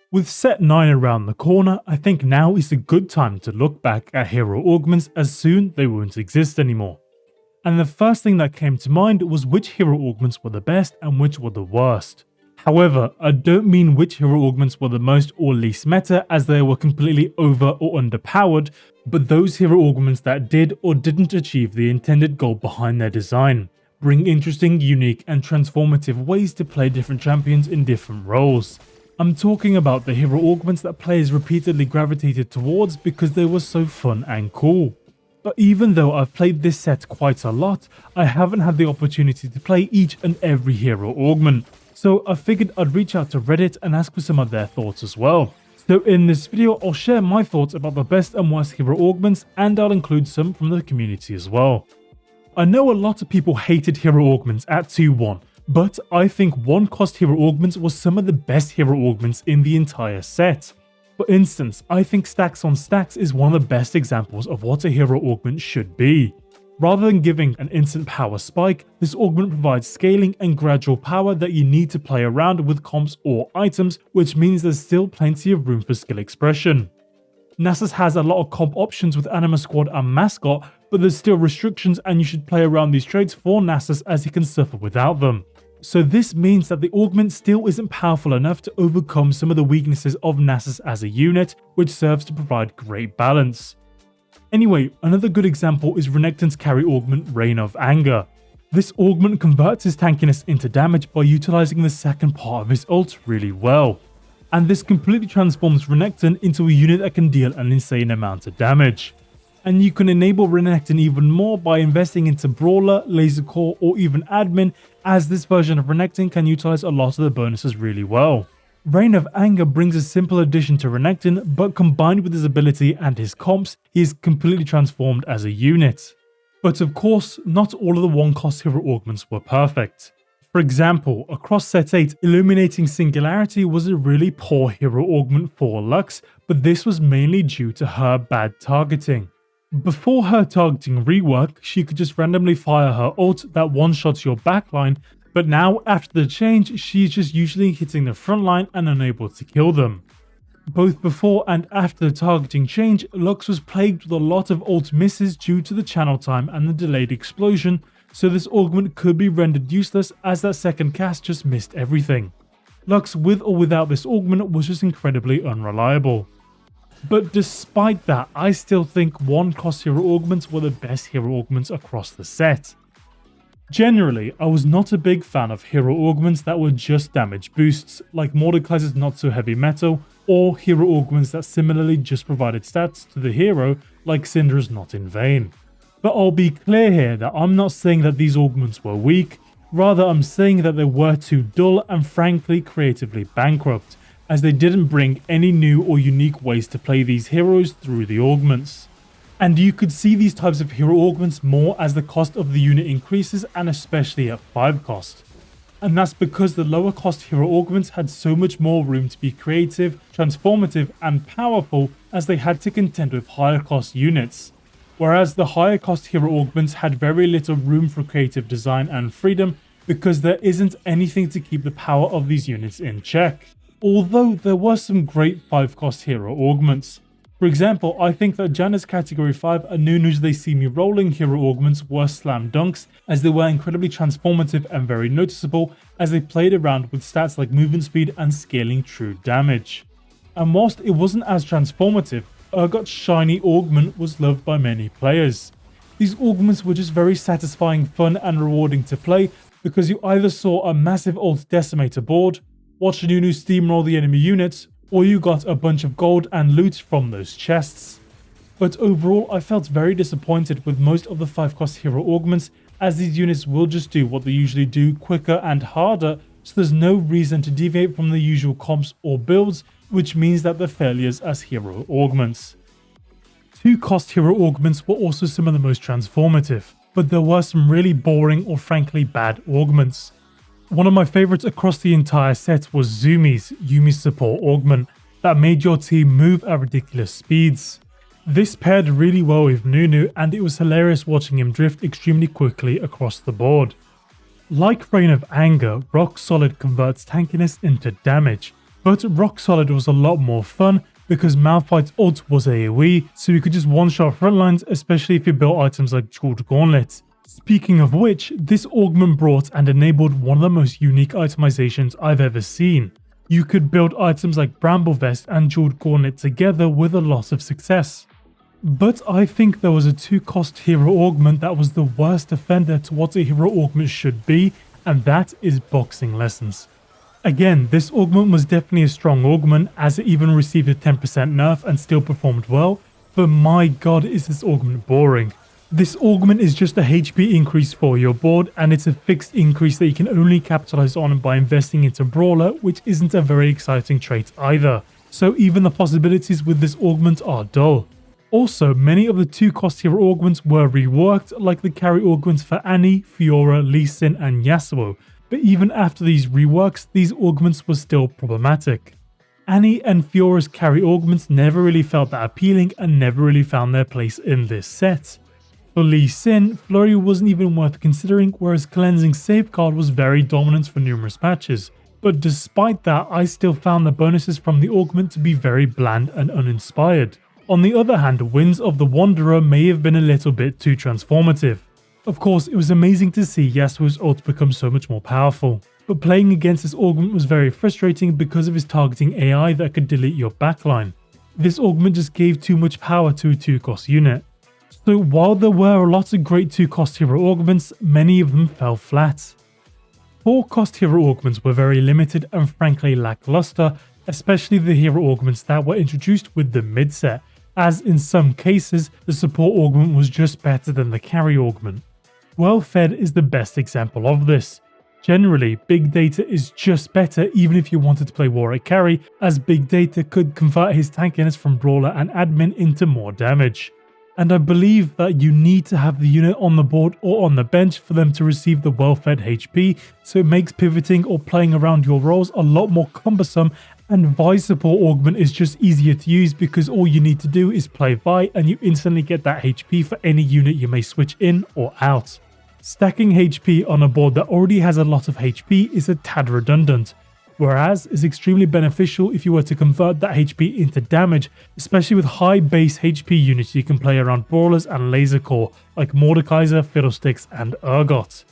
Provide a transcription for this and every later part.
With set 9 around the corner, I think now is a good time to look back at hero augments as soon they won't exist anymore. And the first thing that came to mind was which hero augments were the best and which were the worst. However, I don't mean which hero augments were the most or least meta as they were completely over or underpowered, but those hero augments that did or didn't achieve the intended goal behind their design. Bring interesting, unique and transformative ways to play different champions in different roles. I'm talking about the hero augments that players repeatedly gravitated towards because they were so fun and cool. But even though I've played this set quite a lot, I haven't had the opportunity to play each and every hero augment. So I figured I'd reach out to Reddit and ask for some of their thoughts as well. So in this video I'll share my thoughts about the best and worst hero augments, and I'll include some from the community as well. I know a lot of people hated hero augments at 2-1, but I think 1-cost hero augments was some of the best hero augments in the entire set. For instance, I think Stacks on Stacks is one of the best examples of what a hero augment should be. Rather than giving an instant power spike, this augment provides scaling and gradual power that you need to play around with comps or items, which means there's still plenty of room for skill expression. Nasus has a lot of comp options with Anima Squad and Mascot, but there's still restrictions and you should play around these traits for Nasus as he can suffer without them. So this means that the augment still isn't powerful enough to overcome some of the weaknesses of Nasus as a unit, which serves to provide great balance. Anyway, another good example is Renekton's carry augment Reign of Anger. This augment converts his tankiness into damage by utilizing the second part of his ult really well. And this completely transforms Renekton into a unit that can deal an insane amount of damage. And you can enable Renekton even more by investing into Brawler, Laser Core or even Admin, as this version of Renekton can utilize a lot of the bonuses really well. Reign of Anger brings a simple addition to Renekton, but combined with his ability and his comps, he is completely transformed as a unit. But of course, not all of the 1-cost hero augments were perfect. For example, across set 8, Illuminating Singularity was a really poor hero augment for Lux, but this was mainly due to her bad targeting. Before her targeting rework, she could just randomly fire her ult that one-shots your backline, but now after the change, she's just usually hitting the front line and unable to kill them. Both before and after the targeting change, Lux was plagued with a lot of ult misses due to the channel time and the delayed explosion, so this augment could be rendered useless as that second cast just missed everything. Lux with or without this augment was just incredibly unreliable. But despite that, I still think 1-cost hero augments were the best hero augments across the set. Generally, I was not a big fan of hero augments that were just damage boosts, like Mordekaiser's Not So Heavy Metal, or hero augments that similarly just provided stats to the hero, like Syndra's Not In Vain. But I'll be clear here that I'm not saying that these augments were weak, rather I'm saying that they were too dull and frankly creatively bankrupt, as they didn't bring any new or unique ways to play these heroes through the augments. And you could see these types of hero augments more as the cost of the unit increases, and especially at 5-cost. And that's because the lower cost hero augments had so much more room to be creative, transformative and powerful as they had to contend with higher cost units. Whereas the higher cost hero augments had very little room for creative design and freedom because there isn't anything to keep the power of these units in check. Although there were some great 5-cost hero augments. For example, I think that Janna's Category 5 and Nunu's They See Me Rolling hero augments were slam dunks, as they were incredibly transformative and very noticeable as they played around with stats like movement speed and scaling true damage. And whilst it wasn't as transformative, Urgot's Shiny Augment was loved by many players. These augments were just very satisfying, fun and rewarding to play because you either saw a massive ult decimator board, watched Nunu steamroll the enemy units, or you got a bunch of gold and loot from those chests. But overall, I felt very disappointed with most of the 5-cost hero augments, as these units will just do what they usually do quicker and harder, so there's no reason to deviate from the usual comps or builds, which means that they're failures as hero augments. 2-cost hero augments were also some of the most transformative, but there were some really boring or frankly bad augments. One of my favourites across the entire set was Yumi's support augment that made your team move at ridiculous speeds. This paired really well with Nunu, and it was hilarious watching him drift extremely quickly across the board. Like Reign of Anger, Rock Solid converts tankiness into damage, But Rock Solid was a lot more fun because Malphite's ult was AoE, so you could just one-shot frontlines, especially if you built items like Jeweled Gauntlet. Speaking of which, this augment brought and enabled one of the most unique itemizations I've ever seen. You could build items like Bramble Vest and Jeweled Gauntlet together with a lot of success. But I think there was a 2-cost hero augment that was the worst offender to what a hero augment should be, and that is Boxing Lessons. Again, this augment was definitely a strong augment, as it even received a 10% nerf and still performed well, but my god is this augment boring. This augment is just a HP increase for your board, and it's a fixed increase that you can only capitalize on by investing into Brawler, which isn't a very exciting trait either. So even the possibilities with this augment are dull. Also, many of the 2-cost hero augments were reworked, like the carry augments for Annie, Fiora, Lee Sin and Yasuo, but even after these reworks, these augments were still problematic. Annie and Fiora's carry augments never really felt that appealing and never really found their place in this set. For Lee Sin, Flurry wasn't even worth considering, whereas Cleansing Safeguard was very dominant for numerous patches. But despite that, I still found the bonuses from the augment to be very bland and uninspired. On the other hand, Winds of the Wanderer may have been a little bit too transformative. Of course, it was amazing to see Yasuo's ult become so much more powerful, but playing against this augment was very frustrating because of his targeting AI that could delete your backline. This augment just gave too much power to a 2-cost unit. So while there were a lot of great 2-cost hero augments, many of them fell flat. 4-cost hero augments were very limited and frankly lackluster, especially the hero augments that were introduced with the mid set, as in some cases the support augment was just better than the carry augment. Well Fed is the best example of this. Generally, Big Data is just better even if you wanted to play Warwick carry, as Big Data could convert his tankiness from Brawler and Admin into more damage. And I believe that you need to have the unit on the board or on the bench for them to receive the well-fed HP, so it makes pivoting or playing around your roles a lot more cumbersome, and Vi support augment is just easier to use because all you need to do is play Vi and you instantly get that HP for any unit you may switch in or out. Stacking HP on a board that already has a lot of HP is a tad redundant, whereas is extremely beneficial if you were to convert that HP into damage, especially with high base HP units you can play around Brawlers and Laser Core like Mordekaiser, Fiddlesticks and Urgot.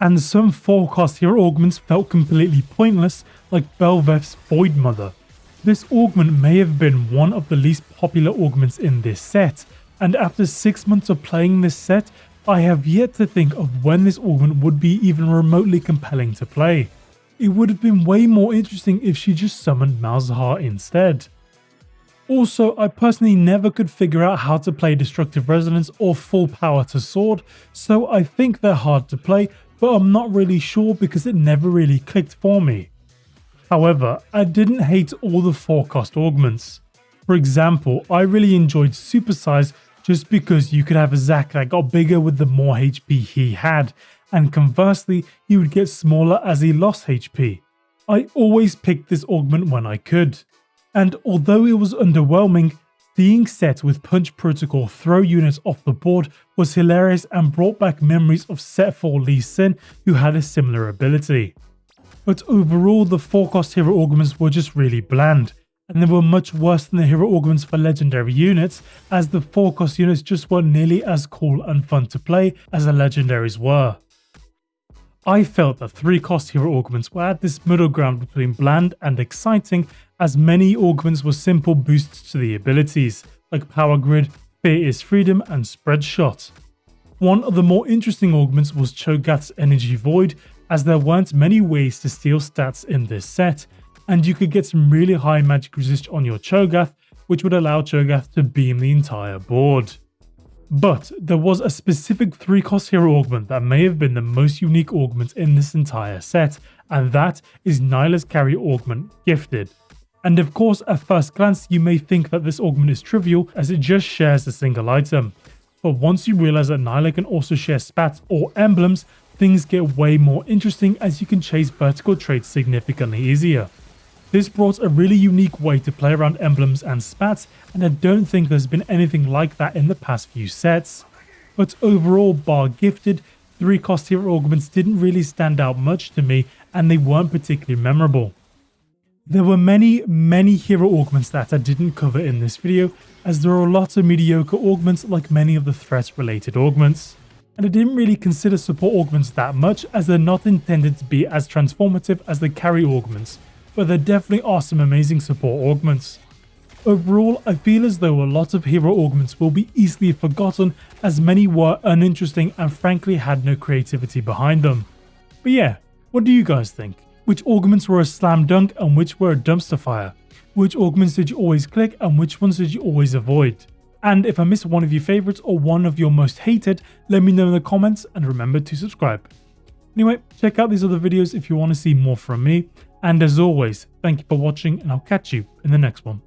And some 4-cost hero augments felt completely pointless, like bel'veth's Void Mother. This augment may have been one of the least popular augments in this set, and after 6 months of playing this set, I have yet to think of when this augment would be even remotely compelling to play. It would have been way more interesting if she just summoned Malzahar instead. Also, I personally never could figure out how to play Destructive Resonance or Full Power to Sword, so I think they're hard to play, but I'm not really sure because it never really clicked for me. However, I didn't hate all the 4-cost augments. For example, I really enjoyed Supersize just because you could have a Zac that got bigger with the more HP he had, and conversely, he would get smaller as he lost HP. I always picked this augment when I could. And although it was underwhelming, seeing Set with Punch Protocol throw units off the board was hilarious and brought back memories of Set 4 Lee Sin, who had a similar ability. But overall, the 4-cost hero augments were just really bland, and they were much worse than the hero augments for legendary units, as the 4-cost units just weren't nearly as cool and fun to play as the legendaries were. I felt that 3-cost hero augments were at this middle ground between bland and exciting, as many augments were simple boosts to the abilities, like Power Grid, Fear is Freedom and Spread Shot. One of the more interesting augments was cho'gath's Energy Void, as there weren't many ways to steal stats in this set, and you could get some really high magic resist on your cho'gath, which would allow cho'gath to beam the entire board. But there was a specific 3-cost hero augment that may have been the most unique augment in this entire set, and that is Nyla's carry augment, Gifted. And of course, at first glance you may think that this augment is trivial as it just shares a single item. But once you realize that Nyla can also share spats or emblems, things get way more interesting as you can chase vertical traits significantly easier. This brought a really unique way to play around emblems and spats, and I don't think there's been anything like that in the past few sets. But overall, bar Gifted, 3-cost hero augments didn't really stand out much to me, and they weren't particularly memorable. There were many hero augments that I didn't cover in this video, as there are lots of mediocre augments like many of the threat related augments. And I didn't really consider support augments that much, as they're not intended to be as transformative as the carry augments, but there definitely are some amazing support augments. Overall, I feel as though a lot of hero augments will be easily forgotten, as many were uninteresting and frankly had no creativity behind them. But yeah, what do you guys think? Which augments were a slam dunk and which were a dumpster fire? Which augments did you always click and which ones did you always avoid? And if I missed one of your favorites or one of your most hated, let me know in the comments and remember to subscribe. Anyway, check out these other videos if you want to see more from me. And as always, thank you for watching and I'll catch you in the next one.